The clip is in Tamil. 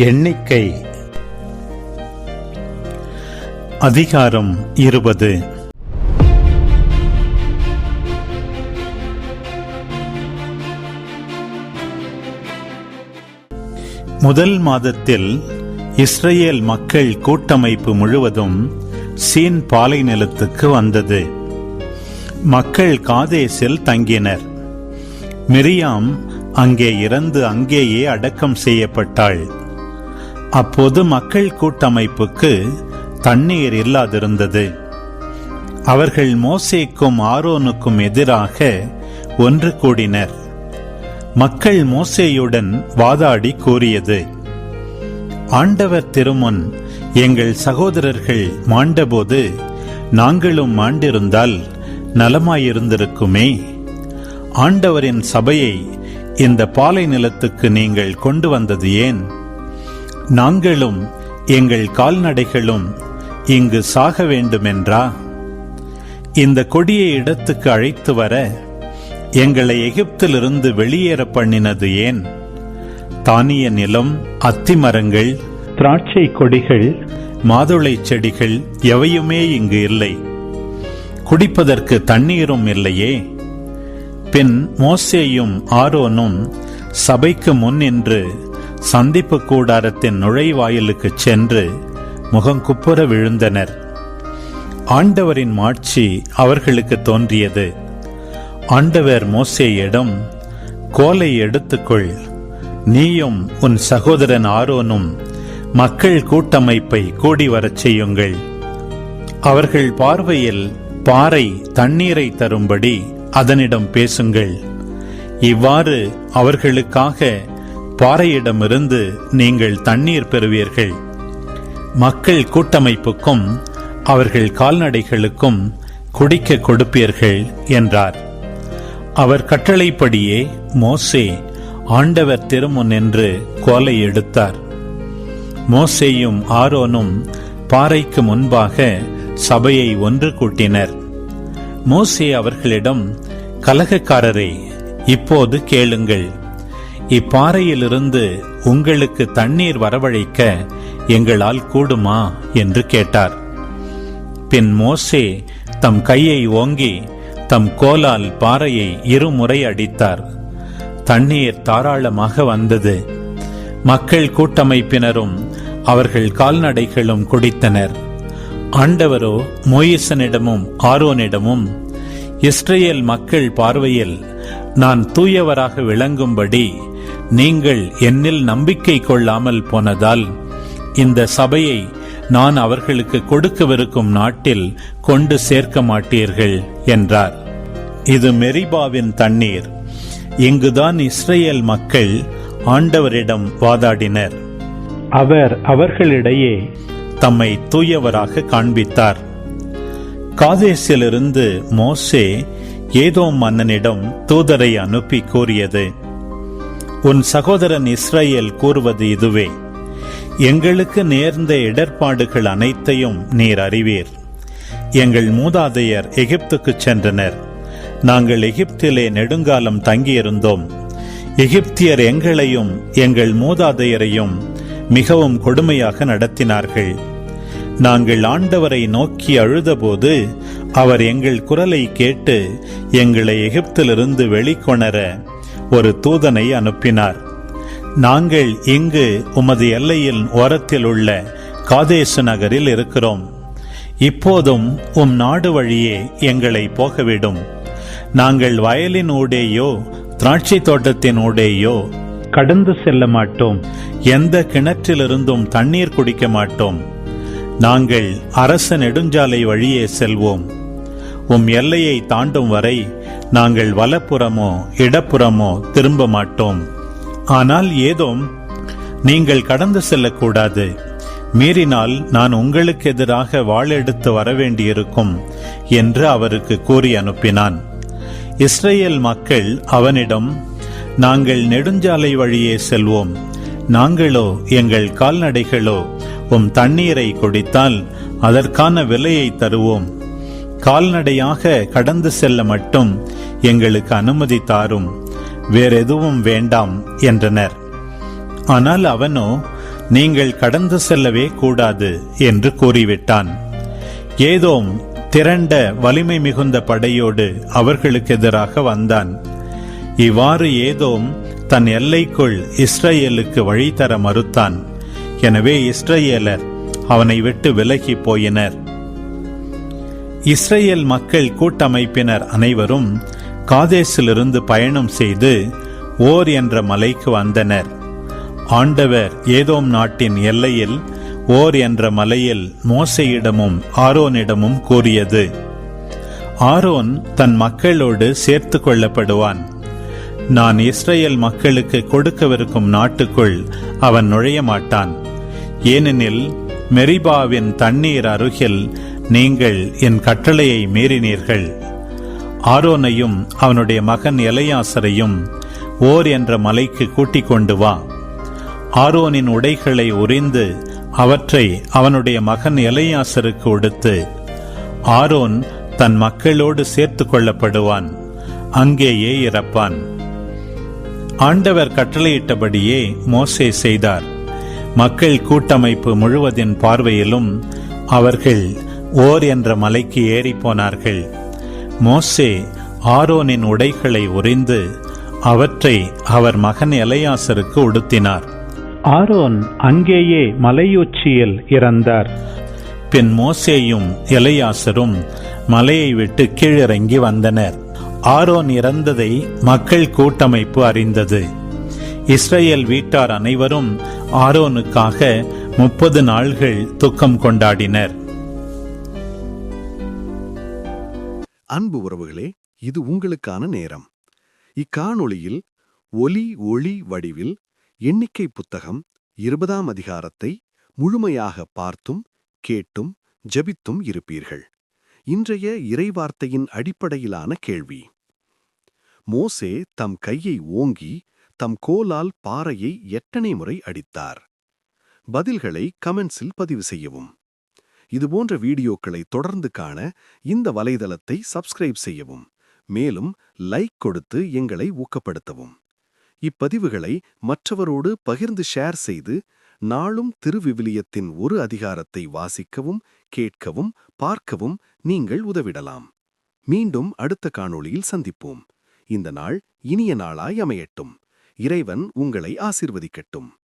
எண்ணிக்கை அதிகாரம் 20. முதல் மாதத்தில் இஸ்ரேல் மக்கள் கூட்டமைப்பு முழுவதும் சீன் பாலை நிலத்துக்கு வந்தது. மக்கள் காதேசில் தங்கினர். மிரியாம் அங்கே இறந்து அங்கேயே அடக்கம் செய்யப்பட்டாள். அப்போது மக்கள் கூட்டமைப்புக்கு தண்ணீர் இல்லாதிருந்தது. அவர்கள் மோசேக்கும் ஆரோனுக்கும் எதிராக ஒன்று கூடினர். மக்கள் மோசேயுடன் வாதாடி கூறியது, ஆண்டவர் திருமுன் எங்கள் சகோதரர்கள் மாண்டபோது நாங்களும் மாண்டிருந்தால் நலமாயிருந்திருக்குமே. ஆண்டவரின் சபையை இந்த பாலை நிலத்துக்கு நீங்கள் கொண்டு வந்தது ஏன்? நாங்களும் எங்கள் கால்நடைகளும் இங்கு சாக வேண்டுமென்றா? இந்த கொடிய இடத்துக்கு அழைத்து வர எங்களை எகிப்திலிருந்து வெளியேற பண்ணினது ஏன்? தானிய நிலம், அத்திமரங்கள், திராட்சை கொடிகள், மாதுளை செடிகள் எவையுமே இங்கு இல்லை. குடிப்பதற்கு தண்ணீரும் இல்லையே. பின் மோசேயும் ஆரோனும் சபைக்கு முன் நின்று சந்திப்பு கூடாரத்தின் நுழைவாயிலுக்கு சென்று முகங்குப்புற விழுந்தனர். ஆண்டவரின் மாட்சி அவர்களுக்கு தோன்றியது. ஆண்டவர் மோசேயிடம், கோலை எடுத்துக்கொள், நீயும் உன் சகோதரன் ஆரோனும் மக்கள் கூட்டமைப்பை கூடி வரச் செய்யுங்கள். அவர்கள் பார்வையில் பாறை தண்ணீரை தரும்படி அதனிடம் பேசுங்கள். இவ்வாறு அவர்களுக்காக பாறையிடமிருந்து நீங்கள் தண்ணீர் பெறுவீர்கள். மக்கள் கூட்டமைப்புக்கும் அவர்கள் கால்நடைகளுக்கும் குடிக்க கொடுப்பீர்கள் என்றார். அவர் கட்டளைப்படியே மோசே ஆண்டவர் திருமுன் என்று கோலை எடுத்தார். மோசேயும் ஆரோனும் பாறைக்கு முன்பாக சபையை ஒன்று கூட்டினர். மோசே அவர்களிடம், கலகக்காரரே, இப்போது கேளுங்கள். இப்பாறையிலிருந்து உங்களுக்கு தண்ணீர் வரவழைக்க எங்களால் கூடுமா என்று கேட்டார். பின் மோசே தம் கையை ஓங்கி தம் கோலால் பாறையை இருமுறை அடித்தார். தண்ணீர் தாராளமாக வந்தது. மக்கள் கூட்டமைப்பினரும் அவர்கள் கால்நடைகளும் குடித்தனர். ஆண்டவரோ மோயிசனிடமும் ஆரோனிடமும், இஸ்ரேல் மக்கள் பார்வையில் நான் தூயவராக விளங்கும்படி நீங்கள் என்னில் நம்பிக்கை கொள்ளாமல் போனதால் இந்த சபையை நான் அவர்களுக்கு கொடுக்கவிருக்கும் நாட்டில் கொண்டு சேர்க்க மாட்டீர்கள் என்றார். இது மெரிபாவின் தண்ணீர். இங்குதான் இஸ்ரேல் மக்கள் ஆண்டவரிடம் வாதாடினர். அவர் அவர்களிடையே தம்மை தூயவராக காண்பித்தார். காதேசிலிருந்து மோசே ஏதோம் மன்னனிடம் தூதரை அனுப்பி கூறியது, உன் சகோதரன் இஸ்ரேல் கூறுவது இதுவே, எங்களுக்கு நேர்ந்த இடர்பாடுகள் அனைத்தையும் நீர் அறிவீர். எங்கள் மூதாதையர் எகிப்துக்கு சென்றனர். நாங்கள் எகிப்திலே நெடுங்காலம் தங்கியிருந்தோம். எகிப்தியர் எங்களையும் எங்கள் மூதாதையரையும் மிகவும் கொடுமையாக நடத்தினார்கள். நாங்கள் ஆண்டவரை நோக்கி அழுதபோது அவர் எங்கள் குரலை கேட்டு எங்களை எகிப்திலிருந்து வெளிக்கொணர ஒரு தூதனை அனுப்பினார். நாங்கள் இங்கு உமது எல்லையின் ஓரத்தில் உள்ள காதேசு நகரில் இருக்கிறோம். இப்போதும் உம் நாடு வழியே எங்களை போகவிடும். நாங்கள் வயலின் ஊடேயோ திராட்சை தோட்டத்தின் ஊடேயோ கடந்து செல்ல மாட்டோம். எந்த கிணற்றிலிருந்தும் தண்ணீர் குடிக்க மாட்டோம். நாங்கள் அரச நெடுஞ்சாலை வழியே செல்வோம். உம் எல்லையை தாண்டும் வரை நாங்கள் வலப்புறமோ இடப்புறமோ திரும்ப மாட்டோம். ஆனால் ஏதோம், நீங்கள் கடந்து செல்லக்கூடாது. மீறினால் நான் உங்களுக்கு எதிராக வாளெடுத்து வரவேண்டியிருக்கும் என்று அவருக்கு கூறி அனுப்பினான். இஸ்ரேல் மக்கள் அவனிடம், நாங்கள் நெடுஞ்சாலை வழியே செல்வோம். நாங்களோ எங்கள் கால்நடைகளோ உம் தண்ணீரை குடித்தால் அதற்கான விலையை தருவோம். கால்நடையாக கடந்து செல்ல மட்டும் எங்களுக்கு அனுமதி தாரும், வேறெதுவும் வேண்டாம் என்றனர். ஆனால் அவனோ, நீங்கள் கடந்து செல்லவே கூடாது என்று கூறிவிட்டான். ஏதோம் திரண்ட வலிமை மிகுந்த படையோடு அவர்களுக்கு எதிராக வந்தான். இவ்வாறு ஏதோம் தன் எல்லைக்குள் இஸ்ரேலுக்கு வழி தர மறுத்தான். எனவே இஸ்ரேலர் அவனை விட்டு விலகி போயினர். இஸ்ரேல் மக்கள் கூட்டமைப்பினர் அனைவரும் காதேசிலிருந்து பயணம் செய்து ஓர் என்ற மலைக்கு வந்தனர். ஆண்டவர் ஏதோம் நாட்டின் எல்லையில் ஓர் என்ற மலையில் மோசேயிடமும் ஆரோனிடமும் கூறியது: ஆரோன் தன் மக்களோடு சேர்த்து கொள்ளப்படுவான். நான் இஸ்ரேல் மக்களுக்கு கொடுக்கவிருக்கும் நாட்டுக்குள் அவன் நுழைய மாட்டான். ஏனெனில் மெரிபாவின் தண்ணீர் அருகில் நீங்கள் என் கட்டளையை மீறினீர்கள். ஆரோனையும் அவனுடைய மகன் எலையாசரையும் ஓர் என்ற மலைக்கு கூட்டிக் கொண்டு வா. ஆரோனின் உடைகளை உரிந்து அவற்றை அவனுடைய மகன் எலையாசருக்கு உடுத்து. ஆரோன் தன் மக்களோடு சேர்த்து கொள்ளப்படுவான், அங்கேயே இறப்பான். ஆண்டவர் கட்டளையிட்டபடியே மோசே செய்தார். மக்கள் கூட்டமைப்பு முழுவதின் பார்வையிலும் அவர்கள் ஓர் என்ற மலைக்கு ஏறி போனார்கள். மோசே ஆரோனின் உடைகளை உரிந்து அவற்றை அவர் மகன் எலையாசருக்கு உடுத்தினார். ஆரோன் அங்கேயே மலையுச்சியில் இறந்தார். பின் மோசேயும் எலையாசரும் மலையை விட்டு கீழிறங்கி வந்தனர். ஆரோன் இறந்ததை மக்கள் கூட்டமைப்பு அறிந்தது. இஸ்ரேல் வீட்டார் அனைவரும் ஆரோனுக்காக 30 நாள்கள் துக்கம் கொண்டாடினர். அன்பு உறவுகளே, இது உங்களுக்கான நேரம். இக்காணொளியில் ஒலி ஒளி வடிவில் எண்ணிக்கை புத்தகம் 20ஆம் அதிகாரத்தை முழுமையாக பார்த்தும் கேட்டும் ஜெபித்தும் இருப்பீர்கள். இன்றைய இறைவார்த்தையின் அடிப்படையிலான கேள்வி: மோசே தம் கையை ஓங்கி தம் கோலால் பாறையை எத்தனை முறை அடித்தார்? பதில்களை கமெண்ட்ஸில் பதிவு செய்யவும். இதுபோன்ற வீடியோக்களை தொடர்ந்து காண இந்த வலைதளத்தை சப்ஸ்கிரைப் செய்யவும். மேலும் லைக் கொடுத்து எங்களை ஊக்கப்படுத்தவும். இப்பதிவுகளை மற்றவரோடு பகிர்ந்து ஷேர் செய்து நாளும் திருவிவிலியத்தின் ஒரு அதிகாரத்தை வாசிக்கவும், கேட்கவும், பார்க்கவும் நீங்கள் உதவிடலாம். மீண்டும் அடுத்த காணொளியில் சந்திப்போம். இந்த நாள் இனிய நாளாய் அமையட்டும். இறைவன் உங்களை ஆசீர்வதிக்கட்டும்.